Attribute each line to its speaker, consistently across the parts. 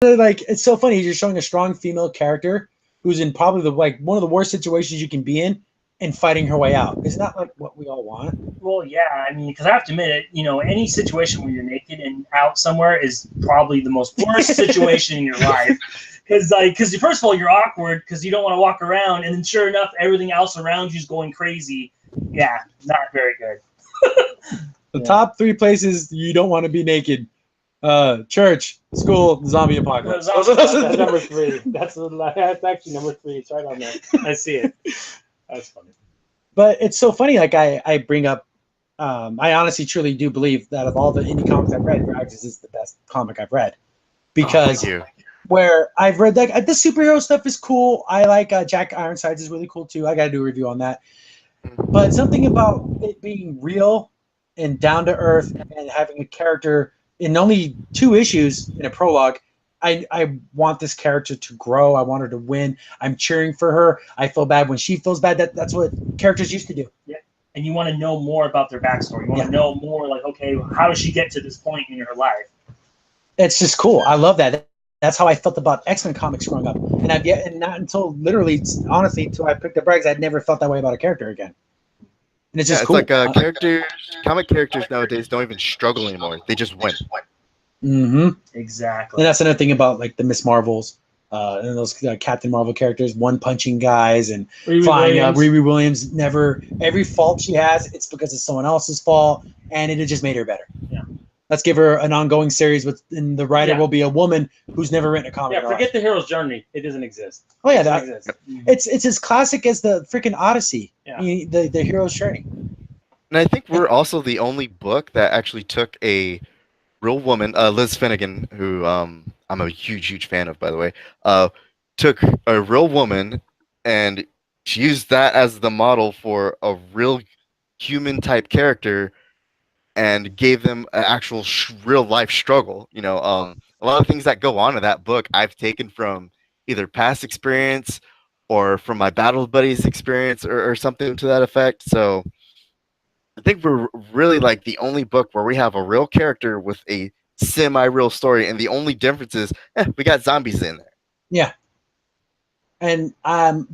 Speaker 1: like it's so funny. You're showing a strong female character who's in probably the like one of the worst situations you can be in, and fighting her way out. Isn't that like what we all want?
Speaker 2: Well, yeah, I mean, because I have to admit it, any situation where you're naked and out somewhere is probably the most worst situation in your life. Because first of all, you're awkward because you don't want to walk around, and then sure enough, everything else around you is going crazy. Yeah, not very good.
Speaker 1: The top 3 places you don't want to be naked: church, school, zombie apocalypse.
Speaker 3: That's number 3. That's actually number 3. It's right on there. I see it. That's funny.
Speaker 1: But it's so funny. Like I bring up, I honestly, truly do believe that of all the indie comics I've read, Rags is the best comic I've read, because where I've read like the superhero stuff is cool. I like Jack Ironsides is really cool too. I got to do a review on that. But something about it being real and down to earth and having a character in only 2 issues in a prologue. I want this character to grow. I want her to win. I'm cheering for her. I feel bad when she feels bad. That's what characters used to do.
Speaker 2: Yeah. And you want to know more about their backstory. You want to know more, like, okay, how does she get to this point in her life?
Speaker 1: It's just cool. I love that. That's how I felt about X-Men comics growing up. And not until literally, honestly, until I picked up Rags, I'd never felt that way about a character again. And it's just cool.
Speaker 4: It's like comic characters nowadays don't even struggle anymore. They just win.
Speaker 1: Mm-hmm.
Speaker 2: Exactly.
Speaker 1: And that's another thing about like the Miss Marvels and those Captain Marvel characters, one-punching guys and flying up. Riri Williams, never, every fault she has, it's because it's someone else's fault, and it just made her better.
Speaker 2: Yeah.
Speaker 1: Let's give her an ongoing series and the writer will be a woman who's never written a comic.
Speaker 3: Yeah, forget the hero's journey. It doesn't exist.
Speaker 1: Oh yeah, it's as classic as the freaking Odyssey. Yeah. The hero's journey.
Speaker 4: And I think we're also the only book that actually took a real woman, Liz Finnegan, who I'm a huge fan of, by the way, took a real woman and she used that as the model for a real human type character and gave them an actual real life struggle. A lot of things that go on in that book I've taken from either past experience or from my battle buddies experience or something to that effect. So I think we're really like the only book where we have a real character with a semi-real story, and the only difference is we got zombies in there.
Speaker 1: Yeah. And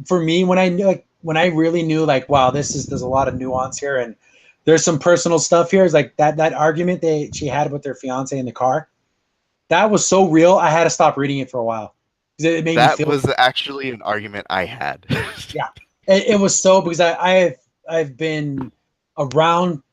Speaker 1: for me, when I really knew like, wow, there's a lot of nuance here, and there's some personal stuff here. It's like that argument she had with her fiance in the car. That was so real. I had to stop reading it for a while. It made me feel. That
Speaker 4: was actually an argument I had.
Speaker 1: Yeah, it was so because I've been around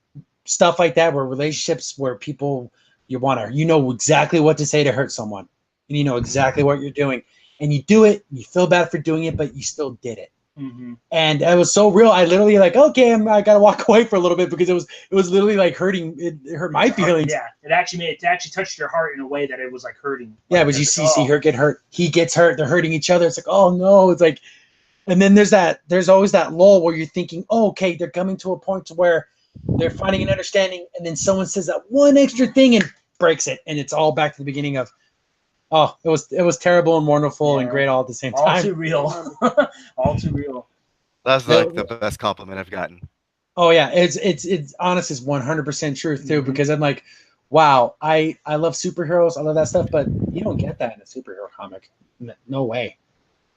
Speaker 1: stuff like that, where relationships where people you know exactly what to say to hurt someone, and you know exactly what you're doing, and you do it. You feel bad for doing it, but you still did it. Mm-hmm. And it was so real. I literally like, okay, I gotta walk away for a little bit because it was literally like hurting. It hurt my feelings.
Speaker 2: Yeah, it actually touched your heart in a way that it was like hurting.
Speaker 1: Yeah, but you see her get hurt. He gets hurt. They're hurting each other. It's like, oh no. It's like, and then there's always that lull where you're thinking, oh, okay, they're coming to a point to where they're finding an understanding, and then someone says that one extra thing and breaks it, and it's all back to the beginning of. Oh, it was terrible and wonderful and great all at the same time.
Speaker 2: All too real. All too real.
Speaker 4: That's like the best compliment I've gotten.
Speaker 1: Oh yeah, it's honest, is 100% truth too, because I'm like, wow, I love superheroes, I love that stuff, but you don't get that in a superhero comic. No way.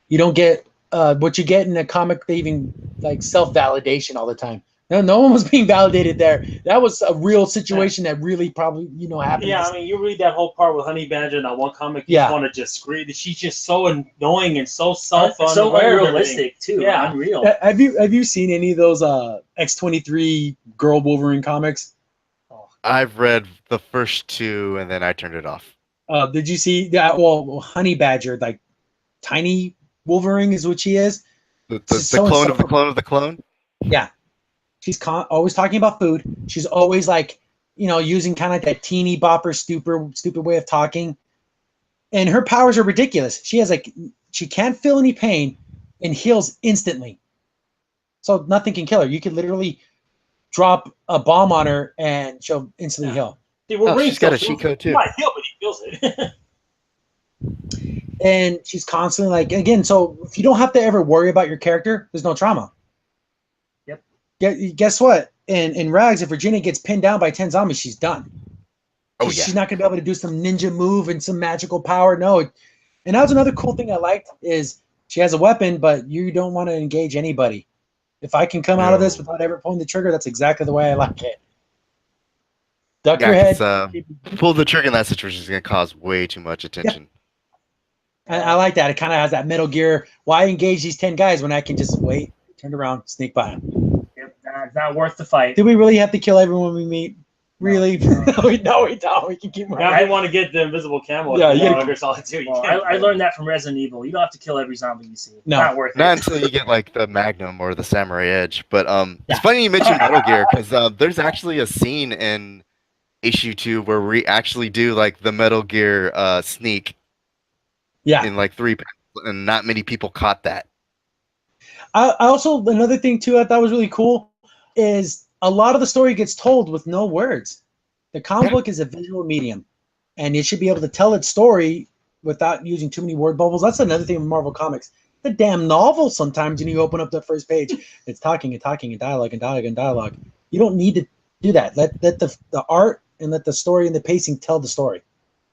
Speaker 1: You don't get what you get in a comic. They even like self-validation all the time. No one was being validated there. That was a real situation that really probably, happened.
Speaker 3: Yeah, I mean, you read that whole part with Honey Badger in that one comic, you want to just scream. She's just so annoying and so self-unaware.
Speaker 2: So unrealistic, too. Yeah. Unreal.
Speaker 1: Have you seen any of those X-23 Girl Wolverine comics?
Speaker 4: Oh. I've read the first 2, and then I turned it off.
Speaker 1: Did you see that? Well, Honey Badger, like, tiny Wolverine is what she is.
Speaker 4: The clone of the clone of the clone?
Speaker 1: Yeah. She's always talking about food. She's always like, using kind of like that teeny bopper, stupid way of talking. And her powers are ridiculous. She can't feel any pain and heals instantly. So nothing can kill her. You could literally drop a bomb on her and she'll instantly heal.
Speaker 4: She's got a cheat code too.
Speaker 3: He might heal, but he feels
Speaker 1: it. And she's constantly like, again, so if you don't have to ever worry about your character, there's no trauma. Guess what? In Rags, if Virginia gets pinned down by 10 zombies, she's done.
Speaker 4: Oh,
Speaker 1: She's not going to be able to do some ninja move and some magical power. No. And that was another cool thing I liked is she has a weapon, but you don't want to engage anybody. If I can come out of this without ever pulling the trigger, that's exactly the way I like it. Duck your head.
Speaker 4: Pull the trigger in that situation is going to cause way too much attention.
Speaker 1: And I like that. It kind of has that Metal Gear. Why engage these 10 guys when I can just wait, turn around, sneak by them?
Speaker 2: Yep, not worth the fight.
Speaker 1: Do we really have to kill everyone we meet? Really? No, we don't. We can keep moving.
Speaker 3: Now, I want to get the invisible camo.
Speaker 1: Yeah,
Speaker 2: I learned that from Resident Evil. You don't have to kill every zombie you see.
Speaker 1: No,
Speaker 2: not worth it.
Speaker 4: Not until you get like the Magnum or the Samurai Edge. But it's funny you mentioned Metal Gear because there's actually a scene in issue 2 where we actually do like the Metal Gear sneak.
Speaker 1: Yeah.
Speaker 4: In like 3 panels, and not many people caught that.
Speaker 1: I also, another thing too I thought was really cool is a lot of the story gets told with no words. The comic book is a visual medium, and it should be able to tell its story without using too many word bubbles. That's another thing with Marvel Comics. The damn novel sometimes when you open up the first page, it's talking and talking and dialogue and dialogue and dialogue. You don't need to do that. Let the art and let the story and the pacing tell the story.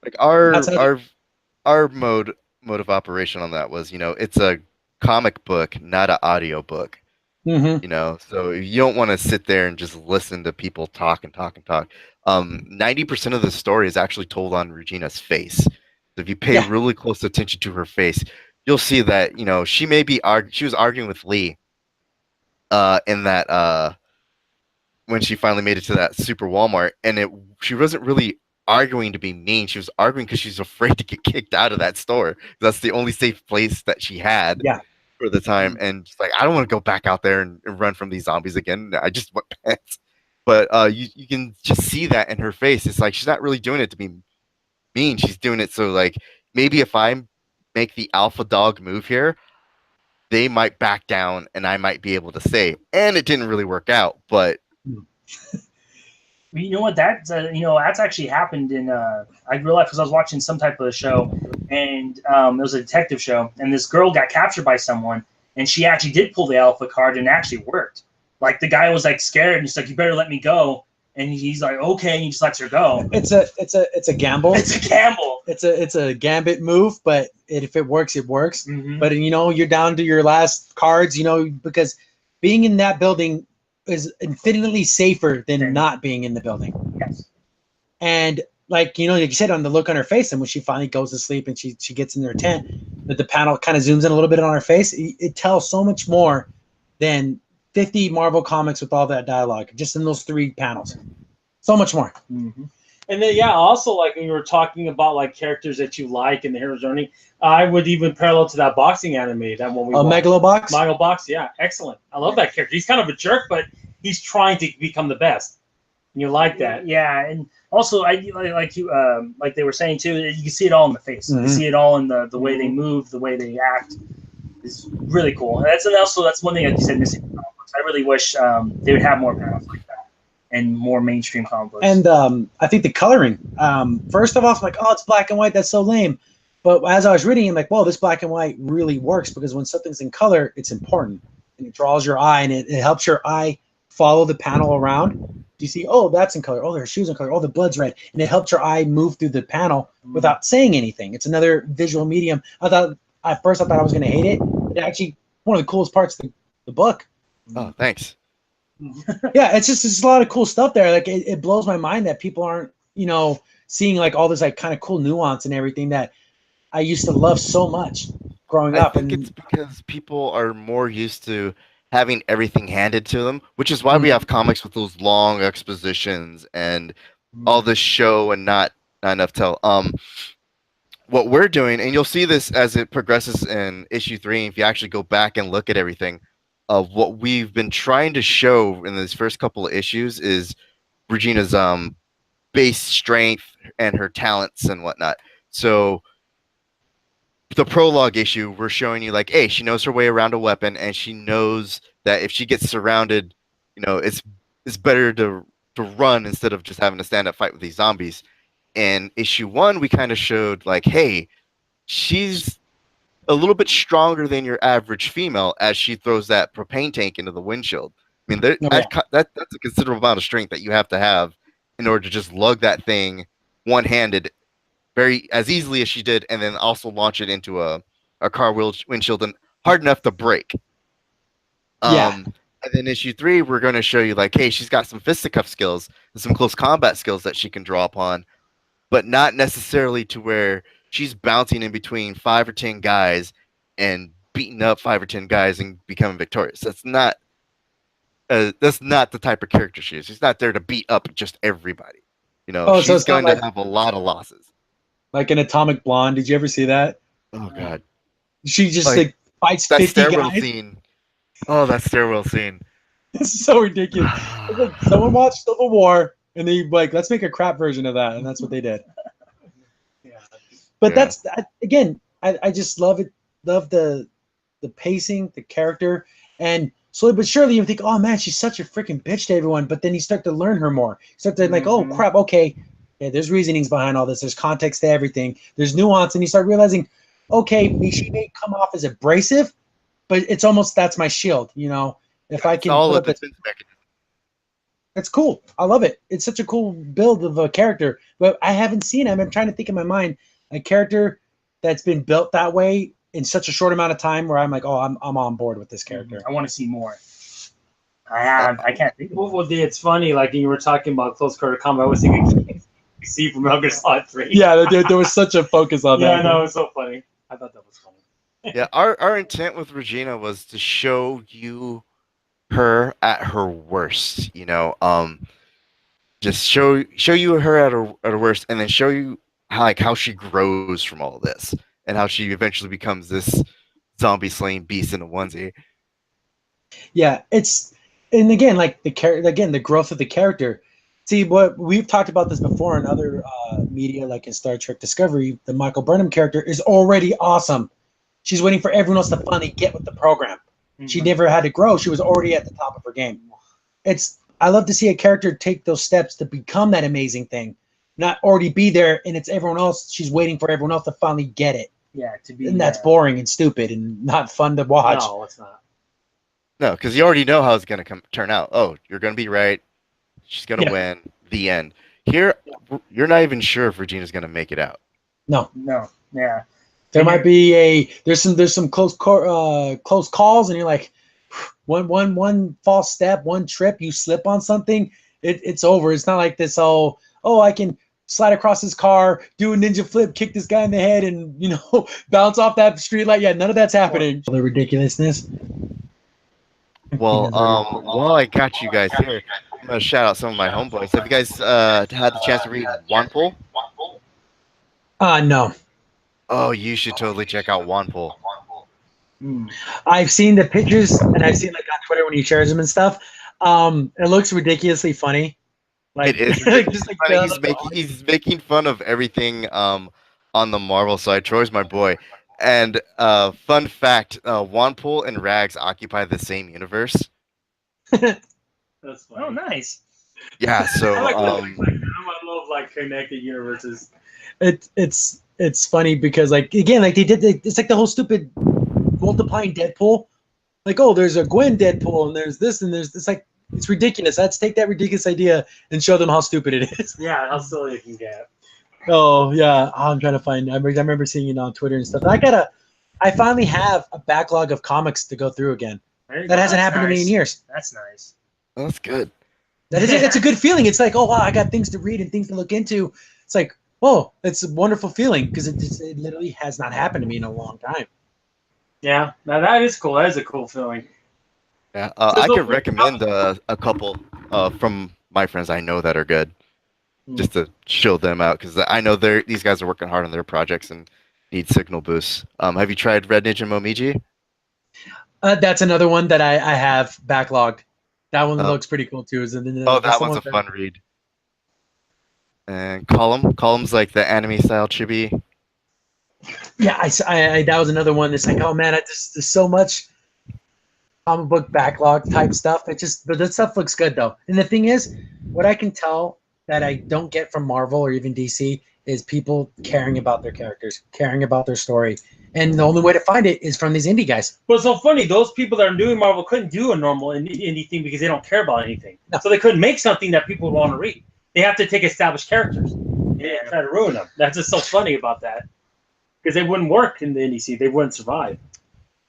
Speaker 4: Like our mode of operation on that was, it's a comic book, not an audio book.
Speaker 1: Mm-hmm.
Speaker 4: So you don't want to sit there and just listen to people talk and talk and talk. 90% of the story is actually told on Regina's face. So if you pay really close attention to her face, you'll see that she may be she was arguing with Lee in that when she finally made it to that super Walmart, and she wasn't really arguing to be mean. She was arguing because she's afraid to get kicked out of that store. That's the only safe place that she had for the time. And she's like, I don't want to go back out there and run from these zombies again. I just want pets. But you can just see that in her face. It's like she's not really doing it to be mean. She's doing it so like maybe if I make the alpha dog move here, they might back down and I might be able to save. And it didn't really work out, but
Speaker 2: you know what? That's actually happened in. I realized because I was watching some type of a show, and it was a detective show, and this girl got captured by someone, and she actually did pull the alpha card, and it actually worked. Like the guy was like scared, and he's like, "You better let me go," and he's like, "Okay," and he just lets her go.
Speaker 1: It's a gamble.
Speaker 2: It's a gamble.
Speaker 1: It's a gambit move, but if it works, it works.
Speaker 2: Mm-hmm.
Speaker 1: But you're down to your last cards, because being in that building is infinitely safer than not being in the building.
Speaker 2: Yes.
Speaker 1: And like you said, on the look on her face, and when she finally goes to sleep and she gets in her tent, that the panel kind of zooms in a little bit on her face, it tells so much more than 50 Marvel comics with all that dialogue, just in those 3 panels. So much more.
Speaker 2: Mm-hmm.
Speaker 3: And then also like when you were talking about like characters that you like in the hero's journey, I would even parallel to that boxing anime, that one we watched.
Speaker 1: Megalobox?
Speaker 3: Megalobox, yeah, excellent. I love that character. He's kind of a jerk, but he's trying to become the best. And you like that.
Speaker 2: Yeah, and also I like they were saying too, you can see it all in the face.
Speaker 1: Mm-hmm.
Speaker 2: You see it all in the way they move, the way they act. It's really cool. And that's one thing like you said missing in comic books. I really wish they would have more panels like that and more mainstream comic books.
Speaker 1: And I think the coloring. First of all, I'm like, oh, it's black and white. That's so lame. But as I was reading, I'm like, well, this black and white really works because when something's in color, it's important. And it draws your eye, and it helps your eye follow the panel around. Do you see, oh, that's in color. Oh, their shoes in color. Oh, the blood's red. And it helps your eye move through the panel without saying anything. It's another visual medium. At first I thought I was going to hate it. It's actually one of the coolest parts of the book.
Speaker 4: Oh, thanks.
Speaker 1: Yeah, it's a lot of cool stuff there. Like it blows my mind that people aren't, seeing like all this like kind of cool nuance and everything that I used to love so much growing up.
Speaker 4: I think it's because people are more used to having everything handed to them, which is why we have comics with those long expositions and all this show and not enough tell. What we're doing, and you'll see this as it progresses in issue 3, if you actually go back and look at everything, of what we've been trying to show in these first couple of issues is Regina's base strength and her talents and whatnot. So the prologue issue, we're showing you like, hey, she knows her way around a weapon, and she knows that if she gets surrounded, it's better to run instead of just having to stand up fight with these zombies. In issue 1, we kind of showed like, hey, she's a little bit stronger than your average female as she throws that propane tank into the windshield. I mean, that's a considerable amount of strength that you have to have in order to just lug that thing one-handed, very as easily as she did, and then also launch it into a car windshield and hard enough to break. And then issue 3, we're going to show you like, hey, she's got some fisticuff skills and some close combat skills that she can draw upon, but not necessarily to where she's bouncing in between 5 or 10 guys and beating up 5 or 10 guys and becoming victorious. That's not the type of character she is. She's not there to beat up just everybody. You know, she's going to have a lot of losses.
Speaker 1: Like an Atomic Blonde. Did you ever see that?
Speaker 4: Oh God.
Speaker 1: She just like fights 50 guys.
Speaker 4: Scene. Oh, that stairwell scene.
Speaker 1: It's so ridiculous. It's like someone watched Civil War and they like, let's make a crap version of that, and that's what they did. But that's again, I just love it. Love the pacing, the character, and slowly but surely you think, oh man, she's such a freaking bitch to everyone. But then you start to learn her more. You start to like, oh crap, okay, yeah, there's reasonings behind all this. There's context to everything. There's nuance, and you start realizing, okay, she may come off as abrasive, but it's almost that's my shield, you know. If I can,
Speaker 4: all of the defense mechanism.
Speaker 1: It's cool. I love it. It's such a cool build of a character, but I haven't seen it. I'm trying to think in my mind a character that's been built that way in such a short amount of time where I'm like, oh, I'm on board with this character.
Speaker 2: I want to see more. I can't think of it.
Speaker 3: Well, it's funny. Like you were talking about close quarter combat. I was thinking see from Metal Gear Solid 3.
Speaker 1: Yeah, there was such a focus on that.
Speaker 3: Yeah, no, it was so funny. I thought that was funny.
Speaker 4: Yeah, our intent with Regina was to show you her at her worst. You know, just show you her at her worst, and then show you how she grows from all of this, and how she eventually becomes this zombie slaying beast in a onesie.
Speaker 1: Yeah, and again, like the growth of the character. See, what we've talked about this before in other media, like in Star Trek Discovery, the Michael Burnham character is already awesome. She's waiting for everyone else to finally get with the program. Mm-hmm. She never had to grow. She was already at the top of her game. I love to see a character take those steps to become that amazing thing, not already be there, and it's everyone else. She's waiting for everyone else to finally get it.
Speaker 2: Yeah, to be.
Speaker 1: And that's boring and stupid and not fun to watch.
Speaker 3: No, it's not.
Speaker 4: No, because you already know how it's going to turn out. Oh, you're going to be right. She's going to win. The end. Here, you're not even sure if Regina's going to make it out.
Speaker 1: No.
Speaker 2: Yeah.
Speaker 1: There might be there's some close calls, and you're like, one false step, one trip, you slip on something, it's over. It's not like this. Oh, I can slide across his car, do a ninja flip, kick this guy in the head, and bounce off that street light. Yeah, none of that's happening. The ridiculousness.
Speaker 4: Well, while I got you guys here, I'm gonna shout out some of my homeboys. Have you guys had the chance to read Wanpole?
Speaker 1: No.
Speaker 4: Oh, you should totally check out Wanpole.
Speaker 1: I've seen the pictures, and I've seen like on Twitter when he shares them and stuff. It looks ridiculously funny. Like,
Speaker 4: it is just like funny. He's making fun of everything on the Marvel side. Troy's my boy. And fun fact, Wanpole and Rags occupy the same universe.
Speaker 3: That's funny.
Speaker 2: Oh, nice.
Speaker 4: Yeah, so
Speaker 3: I love like connected universes.
Speaker 1: It's funny because like again, like it's like the whole stupid multiplying Deadpool. Like, oh, there's a Gwen Deadpool, and there's this, and it's like it's ridiculous. Let's take that ridiculous idea and show them how stupid it is.
Speaker 3: Yeah, how silly it can get.
Speaker 1: Oh yeah, I'm trying to find. I remember seeing it on Twitter and stuff. I finally have a backlog of comics to go through again. That hasn't happened to me in years.
Speaker 2: That's nice.
Speaker 4: Oh, that's good.
Speaker 1: It's a good feeling. It's like, oh wow, I got things to read and things to look into. It's like, oh, it's a wonderful feeling because it literally has not happened to me in a long time.
Speaker 3: Yeah, now that is cool. That is a cool feeling.
Speaker 4: Yeah, I could recommend a couple from my friends I know that are good, just to show them out because I know these guys are working hard on their projects and need signal boosts. Have you tried Red Ninja Momiji?
Speaker 1: That's another one that I have backlogged. That one looks pretty cool too.
Speaker 4: That one's a fun read. And Column's like the anime style chibi.
Speaker 1: Yeah, I that was another one. It's like, oh man, there's so much comic book backlog type stuff. But that stuff looks good though. And the thing is, what I can tell that I don't get from Marvel or even DC is people caring about their characters, caring about their story. And the only way to find it is from these indie guys.
Speaker 3: But it's so funny, those people that are doing Marvel couldn't do a normal indie thing because they don't care about anything.
Speaker 1: No.
Speaker 3: So they couldn't make something that people would want to read. They have to take established characters. didn't try to ruin them. That's just so funny about that. Because they wouldn't work in the indie scene. They wouldn't survive.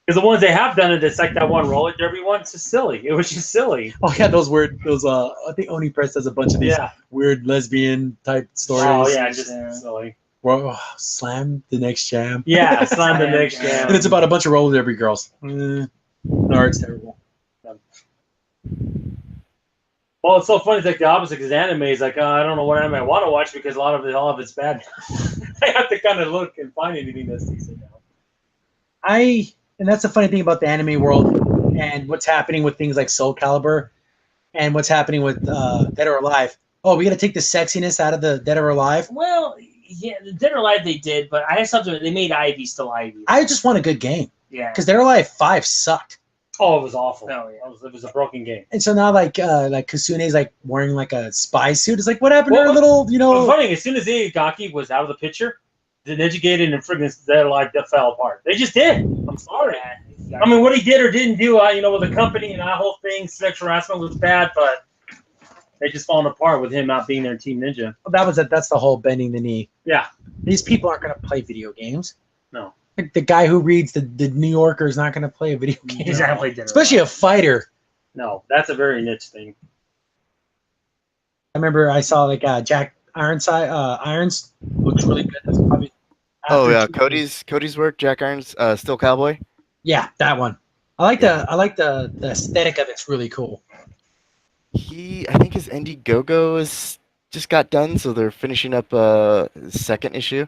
Speaker 3: Because the ones they have done it, it's like that one roller derby one. It's just silly. It was just silly.
Speaker 1: Oh yeah, those weird. I think Oni Press does a bunch of these weird lesbian type stories.
Speaker 3: Oh yeah, just silly.
Speaker 1: Well, slam the next jam.
Speaker 3: Yeah, slam the next jam.
Speaker 1: And it's about a bunch of roller derby girls. No, it's terrible.
Speaker 3: Well, it's so funny. It's like the opposite because anime is like, I don't know what anime I want to watch because all of it's bad. I have to kind of look and find anything that's decent now.
Speaker 1: And that's the funny thing about the anime world and what's happening with things like Soul Calibur and what's happening with Dead or Alive. Oh, we got to take the sexiness out of the Dead or Alive?
Speaker 2: Well, yeah, the Dead or Alive they did, but I have something. They made Ivy still Ivy.
Speaker 1: I just want a good game.
Speaker 2: Yeah.
Speaker 1: Because Dead or Alive 5 sucked.
Speaker 3: Oh, it was awful.
Speaker 2: Oh, yeah.
Speaker 3: It was a broken game.
Speaker 1: And so now like Kasune's like wearing like a spy suit. It's like, what happened to her little,
Speaker 3: What's funny, as soon as Igaki was out of the picture, the Educated and friggin' Dead or Alive fell apart. They just did. I'm sorry. I mean, what he did or didn't do, with the company and that whole thing, sexual harassment was bad, but they just falling apart with him not being there in Team Ninja.
Speaker 1: Well, that's the whole bending the knee.
Speaker 3: Yeah.
Speaker 1: These people aren't going to play video games.
Speaker 3: No.
Speaker 1: Like the guy who reads the New Yorker is not going to play a video game.
Speaker 2: Exactly.
Speaker 1: Especially a fighter.
Speaker 3: No, that's a very niche thing.
Speaker 1: I remember I saw like Jack Irons looks really good. That's probably
Speaker 4: Cody's work, Jack Irons, Still Cowboy.
Speaker 1: Yeah, that one. I like the aesthetic of it's really cool.
Speaker 4: I think his Indiegogo is just got done, so they're finishing up his second issue.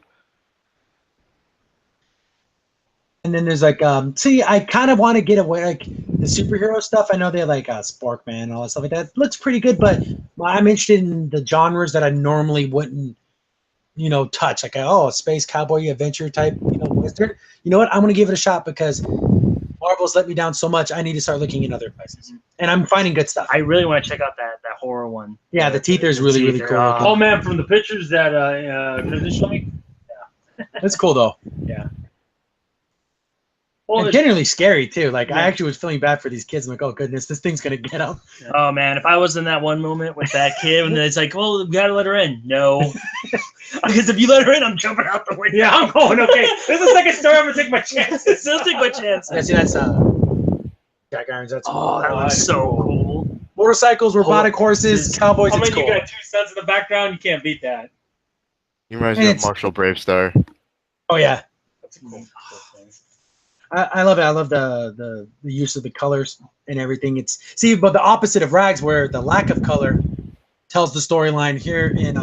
Speaker 1: And then there's like I kind of want to get away like the superhero stuff. I know they have like Sporkman and all that stuff like that. It looks pretty good, but I'm interested in the genres that I normally wouldn't touch. Like a space cowboy adventure type, western. You know what? I'm gonna give it a shot because Marvel's let me down so much. I need to start looking in other places, and I'm finding good stuff.
Speaker 2: I really want to check out that horror one.
Speaker 1: Yeah, the Teether is really cool.
Speaker 3: Oh man, from the pictures that Chris showed me,
Speaker 1: that's cool though.
Speaker 3: Yeah.
Speaker 1: Well, and generally scary too. Like I actually was feeling bad for these kids. I'm like, oh goodness, this thing's gonna get them.
Speaker 2: Yeah. Oh man, if I was in that one moment with that kid, and it's like, oh, we gotta let her in. No, because if you let her in, I'm jumping out the window.
Speaker 3: Yeah, I'm going. Okay, this is the second story. I'm gonna take my chances.
Speaker 2: Still take my chances.
Speaker 1: Yeah, see, that's Jack Irons. That's
Speaker 2: that looks so cool.
Speaker 1: Motorcycles, robotic horses, cowboys.
Speaker 3: I mean,
Speaker 1: it's cool.
Speaker 3: You got 2 sons in the background. You can't beat that.
Speaker 4: He reminds me of Marshall Bravestar.
Speaker 1: Oh yeah,
Speaker 3: that's cool thing.
Speaker 1: I love it. I love the use of the colors and everything. But the opposite of Rags, where the lack of color tells the storyline here in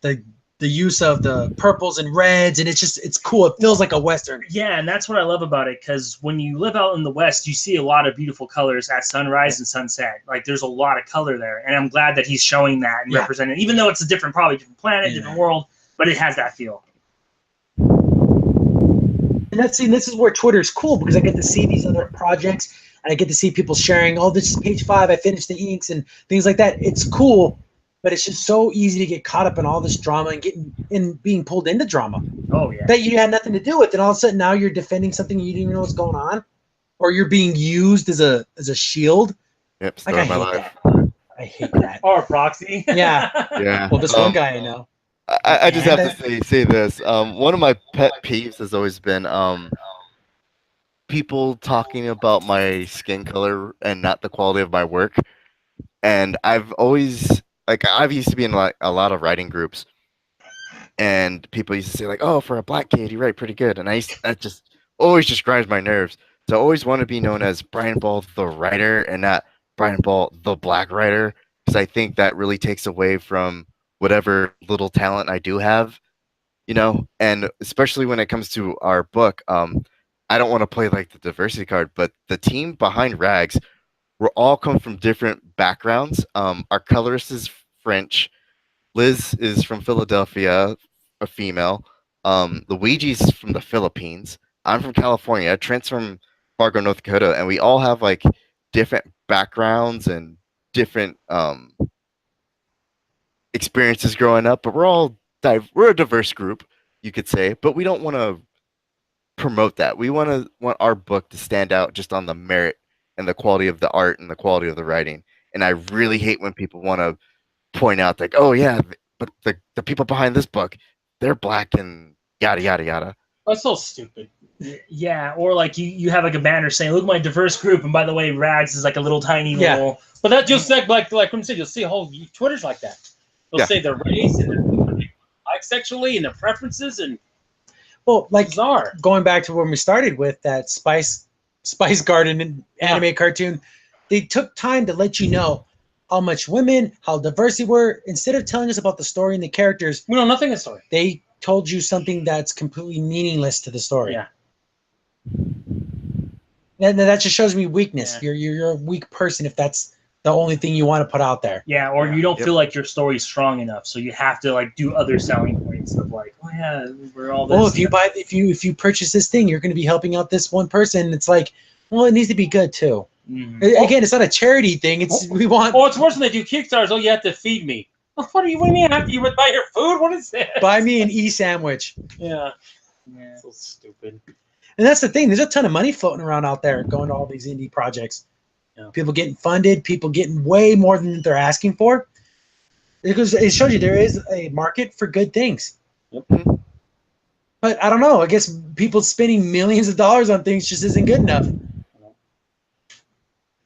Speaker 1: the use of the purples and reds, and it's cool. It feels like a Western.
Speaker 2: Yeah, and that's what I love about it, because when you live out in the West, you see a lot of beautiful colors at sunrise and sunset. Like there's a lot of color there, and I'm glad that he's showing that and representing, even though it's a probably different planet, different world, but it has that feel.
Speaker 1: And this is where Twitter is cool, because I get to see these other projects and I get to see people sharing, oh, this is page 5, I finished the inks and things like that. It's cool, but it's just so easy to get caught up in all this drama and being pulled into drama.
Speaker 2: Oh yeah.
Speaker 1: That you had nothing to do with, and all of a sudden now you're defending something you didn't even know what's going on, or you're being used as a shield.
Speaker 4: Yep,
Speaker 1: like, I hate
Speaker 4: life.
Speaker 1: that. I hate that.
Speaker 3: Or a proxy.
Speaker 1: Yeah.
Speaker 4: Yeah.
Speaker 1: Well, this one guy I know.
Speaker 4: I just have to say this. One of my pet peeves has always been people talking about my skin color and not the quality of my work. And I've always used to be in like a lot of writing groups, and people used to say like, "Oh, for a black kid, you write pretty good." And that just always just grinds my nerves. So I always want to be known as Brian Ball the writer and not Brian Ball the black writer, because I think that really takes away from whatever little talent I do have, and especially when it comes to our book, I don't want to play like the diversity card, but the team behind Rags, we're all come from different backgrounds. Our colorist is French, Liz is from Philadelphia, a female, Luigi's from the Philippines, I'm from California, Trent's from Fargo, North Dakota, and we all have like different backgrounds and different experiences growing up, but we're a diverse group, you could say, but we don't want to promote that. We want our book to stand out just on the merit and the quality of the art and the quality of the writing. And I really hate when people want to point out like, oh yeah, but the people behind this book, they're black and yada yada yada.
Speaker 3: That's so stupid.
Speaker 2: Yeah, or like you have like a banner saying, "Look, my diverse group," and by the way, Rags is like a little tiny little.
Speaker 3: But that just like when said, you'll see a whole Twitter's like that. They'll say their race and their like sexually and their preferences and
Speaker 1: like
Speaker 3: bizarre.
Speaker 1: Going back to when we started with that Spice Garden anime cartoon, they took time to let you know how much women, how diverse they were. Instead of telling us about the story and the characters,
Speaker 3: we know nothing of the story.
Speaker 1: They told you something that's completely meaningless to the story.
Speaker 3: Yeah.
Speaker 1: And that just shows me weakness. Yeah. You're a weak person if that's the only thing you want to put out there.
Speaker 2: Yeah, or you don't feel like your story's strong enough, so you have to like do other selling points of like, oh yeah, we're all this.
Speaker 1: Oh, if you purchase this thing, you're going to be helping out this one person. It's like, well, it needs to be good too. Mm-hmm. Again, it's not a charity thing. It's we want.
Speaker 3: Oh, it's worse when they do Kickstarters. Oh, you have to feed me. What do you mean? After you buy your food? What is that?
Speaker 1: Buy me an e-sandwich.
Speaker 3: Yeah.
Speaker 2: So
Speaker 3: stupid.
Speaker 1: And that's the thing. There's a ton of money floating around out there going to all these indie projects. Yeah. People getting funded. People getting way more than they're asking for. Because it shows you there is a market for good things.
Speaker 3: Yep.
Speaker 1: But I don't know. I guess people spending millions of dollars on things just isn't good enough.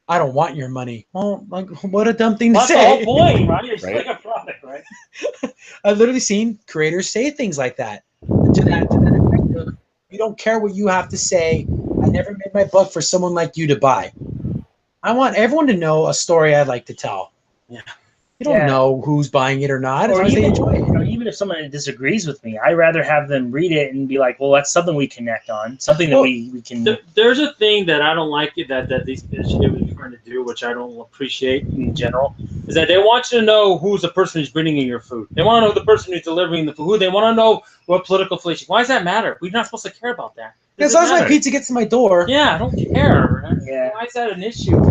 Speaker 1: I don't want your money. Well, like, what a dumb thing to say.
Speaker 3: That's the whole point, right? You're just like a product, right?
Speaker 1: I've literally seen creators say things like that. To that effect of, you don't care what you have to say. I never made my book for someone like you to buy. I want everyone to know a story I'd like to tell.
Speaker 3: Yeah.
Speaker 1: You don't know who's buying it or not. As long as they enjoy it.
Speaker 2: Or even if someone disagrees with me, I'd rather have them read it and be like, well, that's something we connect on. Something that we can...
Speaker 3: There's a thing that I don't like that these initiatives are trying to do, which I don't appreciate in general, is that they want you to know who's the person who's bringing in your food. They want to know the person who's delivering the food. They want to know what political affiliation. Why does that matter? We're not supposed to care about that.
Speaker 1: As long as my pizza gets to my door.
Speaker 3: Yeah, I don't care.
Speaker 2: Yeah.
Speaker 3: Why is that an issue?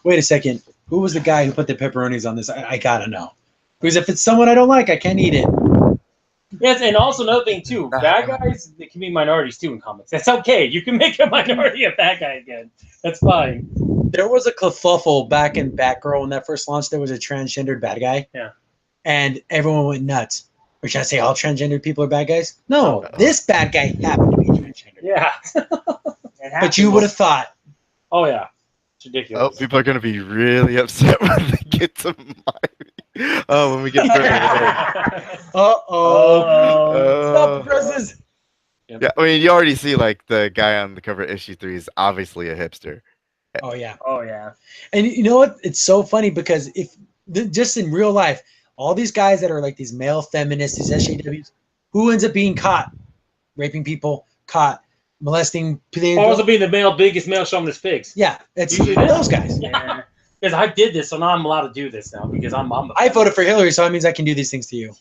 Speaker 1: Wait a second. Who was the guy who put the pepperonis on this? I gotta know. Because if it's someone I don't like, I can't eat it.
Speaker 2: Yes, and also another thing too, bad guys, they can be minorities too in comics. That's okay. You can make a minority a bad guy again. That's fine.
Speaker 1: There was a kerfuffle back in Batgirl when that first launched. There was a transgendered bad guy.
Speaker 3: Yeah.
Speaker 1: And everyone went nuts. Or should I say all transgendered people are bad guys? No, this bad guy happened to be transgendered.
Speaker 2: Yeah.
Speaker 1: But you would have thought.
Speaker 3: Oh, yeah. It's ridiculous.
Speaker 4: Oh, people are going to be really upset when they get to Miami. Oh, when we get further away.
Speaker 1: Stop the presses.
Speaker 4: Yeah, I mean, you already see, like, the guy on the cover of issue 3 is obviously a hipster.
Speaker 1: Oh, yeah.
Speaker 2: Oh, yeah.
Speaker 1: And you know what? It's so funny because if just in real life, all these guys that are like these male feminists, these SJWs, who ends up being caught raping people, caught molesting.
Speaker 3: Also being the biggest male chauvinist pigs.
Speaker 1: Yeah, it's those guys.
Speaker 3: Yeah. Because I did this, so now I'm allowed to do this now because I'm
Speaker 1: I voted for Hillary, so that means I can do these things to you.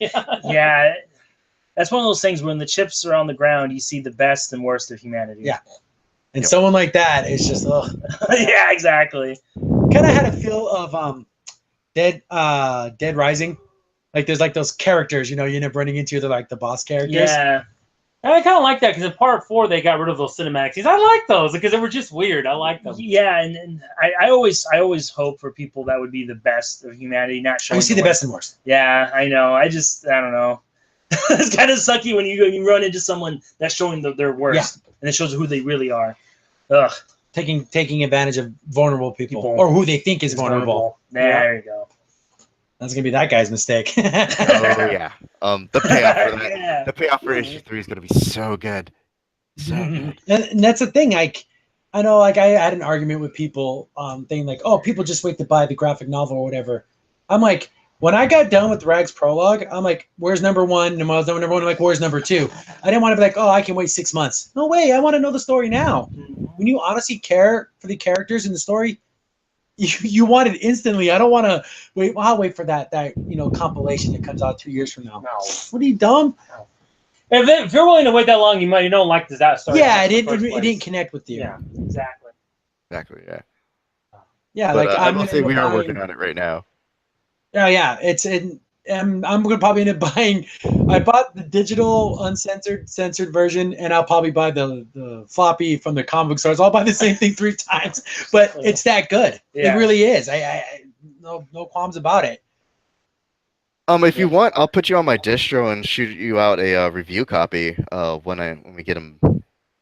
Speaker 2: Yeah. That's one of those things when the chips are on the ground, you see the best and worst of humanity.
Speaker 1: Yeah. And someone like that is just, ugh.
Speaker 2: Yeah, exactly.
Speaker 1: Kind of had a feel of Dead Rising. Like there's like those characters, you end up running into. They're like the boss characters.
Speaker 2: Yeah.
Speaker 3: And I kind of like that because in part 4 they got rid of those cinematic scenes. I like those because they were just weird. I like them.
Speaker 2: Yeah, and I always hope for people that would be the best of humanity, not showing.
Speaker 1: We see the best and worst.
Speaker 2: Yeah, I know. I don't know. It's kind of sucky when you run into someone that's showing their worst, and it shows who they really are. Ugh.
Speaker 1: Taking advantage of vulnerable people. Or who they think is vulnerable.
Speaker 2: There you go.
Speaker 1: That's gonna be that guy's mistake.
Speaker 4: Oh yeah. The payoff for that. The payoff for issue 3 is gonna be so good. So good.
Speaker 1: And that's the thing. I know. Like I had an argument with people, thinking like, "Oh, people just wait to buy the graphic novel or whatever." I'm like, when I got done with Rag's prologue, I'm like, "Where's number 1?" And when I was done with number 1, I'm like, "Where's number 2?" I didn't want to be like, "Oh, I can wait 6 months." No way. I want to know the story now. When you honestly care for the characters in the story, you want it instantly. I don't want to wait. Well, I'll wait for that compilation that comes out 2 years from now.
Speaker 2: No.
Speaker 1: What are you, dumb?
Speaker 3: No. If you're willing to wait that long, you don't like that story.
Speaker 1: Yeah, it didn't connect with you.
Speaker 3: Yeah, exactly.
Speaker 4: Exactly. Yeah.
Speaker 1: Yeah,
Speaker 4: But,
Speaker 1: like
Speaker 4: I will say we are working on it right now.
Speaker 1: Yeah. I'm gonna probably end up buying. I bought the digital censored version, and I'll probably buy the floppy from the comic book store. So I'll buy the same thing 3 times. But it's that good. Yeah. It really is. I no qualms about it.
Speaker 4: If you want, I'll put you on my distro and shoot you out a review copy when we get them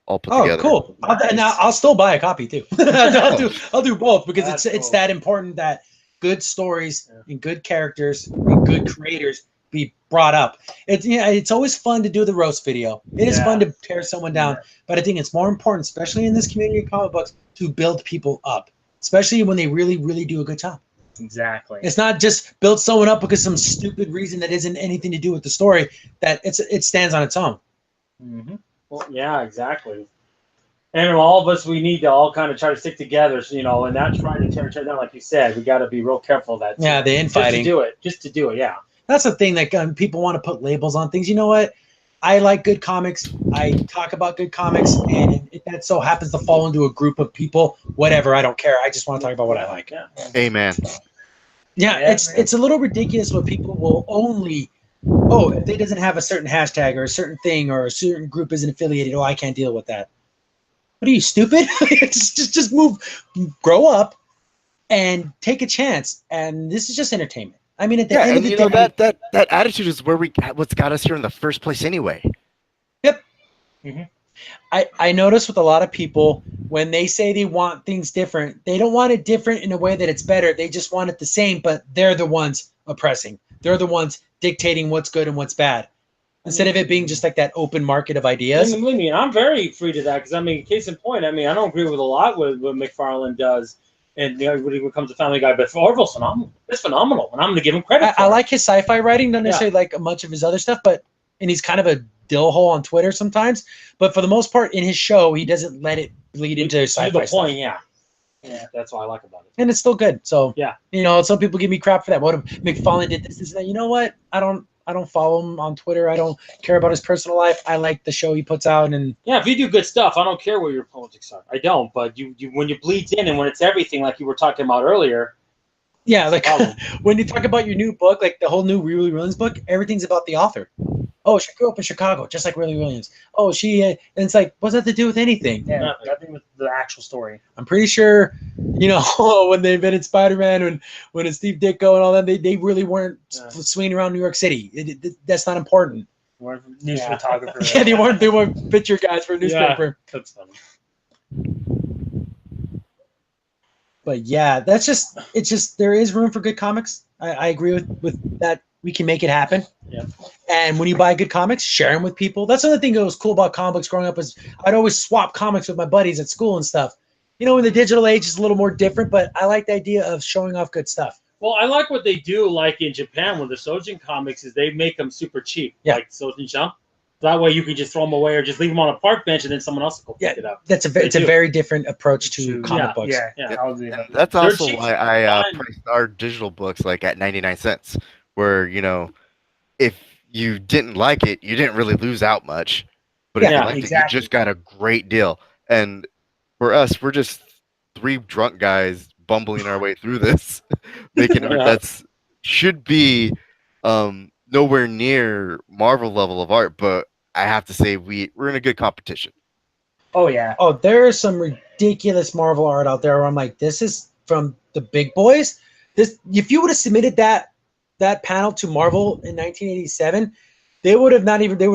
Speaker 4: all put together.
Speaker 1: Cool. I'll still buy a copy too. I'll do both because it's that important that good stories and good characters and good creators be brought up. It's always fun to do the roast video. It is fun to tear someone down, but I think it's more important, especially in this community of comic books, to build people up, especially when they really, really do a good job.
Speaker 2: Exactly.
Speaker 1: It's not just build someone up because some stupid reason that isn't anything to do with the story. That it stands on its own.
Speaker 3: Mm-hmm. Well, yeah, exactly. And all of us, we need to all kind of try to stick together, so, and not try to tear each other down, like you said. We got to be real careful of that.
Speaker 1: Yeah, the infighting.
Speaker 3: Just to do it. Yeah.
Speaker 1: That's the thing that people want to put labels on things. You know what? I like good comics. I talk about good comics, and if that so happens to fall into a group of people, whatever, I don't care. I just want to talk about what I like.
Speaker 3: Yeah.
Speaker 4: Amen.
Speaker 1: Yeah, it's a little ridiculous what people will only. If they doesn't have a certain hashtag or a certain thing or a certain group isn't affiliated, I can't deal with that. What are you, stupid? just move, grow up, and take a chance. And this is just entertainment. I mean, at the end of the day,
Speaker 4: that attitude is what's got us here in the first place anyway.
Speaker 1: Yep.
Speaker 2: Mm-hmm.
Speaker 1: I notice with a lot of people when they say they want things different, they don't want it different in a way that it's better. They just want it the same, but they're the ones oppressing. They're the ones dictating what's good and what's bad. Instead of it being just like that open market of ideas.
Speaker 3: Believe me, I'm very free to that because, case in point, I don't agree with a lot with what McFarlane does and when he becomes a Family Guy, but Orville's phenomenal. It's phenomenal, and I'm going to give him credit for it.
Speaker 1: I like his sci-fi writing, not necessarily like much of his other stuff, and he's kind of a dill hole on Twitter sometimes, but for the most part, in his show, he doesn't let it bleed into sci-fi stuff.
Speaker 3: Yeah, that's what I like about it.
Speaker 1: And it's still good. So,
Speaker 3: yeah.
Speaker 1: Some people give me crap for that. What if McFarlane did this and that? You know what? I don't follow him on Twitter. I don't care about his personal life. I like the show he puts out. And
Speaker 3: if you do good stuff, I don't care what your politics are. I don't. But you when you bleeds in and when it's everything, like you were talking about earlier.
Speaker 1: Yeah, like when you talk about your new book, like the whole new Willie Williams book, everything's about the author. Oh, she grew up in Chicago, just like Willie Williams. Oh, and it's like, what's that to do with anything?
Speaker 2: Yeah, nothing with the actual story.
Speaker 1: I'm pretty sure, when they invented Spider-Man, when it's Steve Ditko and all that, they really weren't swinging around New York City. That's not important.
Speaker 2: Weren't news photographers.
Speaker 1: Yeah, they weren't picture guys for a newspaper.
Speaker 3: Yeah, that's funny.
Speaker 1: But yeah, it's just there is room for good comics. I agree with that. We can make it happen.
Speaker 3: Yeah.
Speaker 1: And when you buy good comics, share them with people. That's another thing that was cool about comics growing up is I'd always swap comics with my buddies at school and stuff. In the digital age, it's a little more different, but I like the idea of showing off good stuff.
Speaker 3: Well, I like what they do, like in Japan with the Sojin comics, is they make them super cheap, like Sojin Jump. That way you can just throw them away or just leave them on a park bench and then someone else will go pick it up.
Speaker 1: It's a very different approach to comic books.
Speaker 3: Yeah.
Speaker 4: That's also why I priced our digital books like at 99 cents, where, if you didn't like it, you didn't really lose out much. But if you liked it, you just got a great deal. And for us, we're just three drunk guys bumbling our way through this, making art that's should be nowhere near Marvel level of art, but I have to say we're in a good competition.
Speaker 2: Oh yeah.
Speaker 1: Oh, there is some ridiculous Marvel art out there where I'm like, this is from the big boys. If you would have submitted that panel to Marvel in 1987, they would have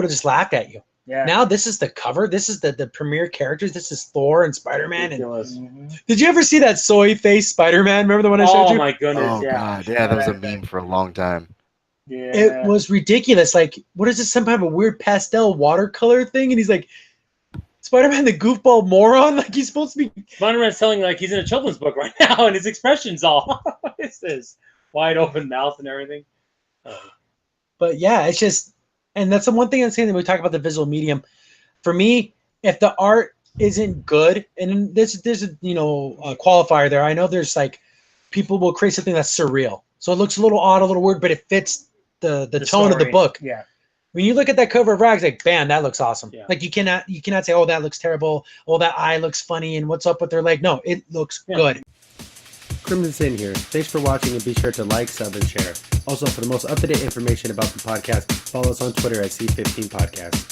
Speaker 1: just laughed at you.
Speaker 2: Yeah.
Speaker 1: Now this is the cover. This is the premier characters. This is Thor and Spider-Man.
Speaker 3: And
Speaker 1: did you ever see that soy face Spider-Man? Remember the one I showed you?
Speaker 3: Oh my goodness!
Speaker 4: Oh god, yeah, that was a meme for a long time.
Speaker 2: Yeah.
Speaker 1: It was ridiculous. Like, what is this? Some kind of a weird pastel watercolor thing? And he's like, Spider-Man, the goofball moron. Like he's supposed to be.
Speaker 3: Spider-Man's telling like he's in a children's book right now, and his expression's all what is this? Wide open mouth and everything.
Speaker 1: But yeah, it's just, and that's the one thing I'm saying that we talk about the visual medium. For me, if the art isn't good, and there's a qualifier there. I know there's like people will create something that's surreal, so it looks a little odd, a little weird, but it fits the tone
Speaker 2: story
Speaker 1: of the book.
Speaker 2: Yeah.
Speaker 1: When you look at that cover of Rags, like, bam, that looks awesome.
Speaker 3: Yeah.
Speaker 1: Like you cannot say, oh, that looks terrible. Oh, that eye looks funny, and what's up with their leg? No, it looks good. Crimson Sin here. Thanks for watching, and be sure to like, sub, and share. Also, for the most up-to-date information about the podcast, follow us on Twitter at C15 Podcast.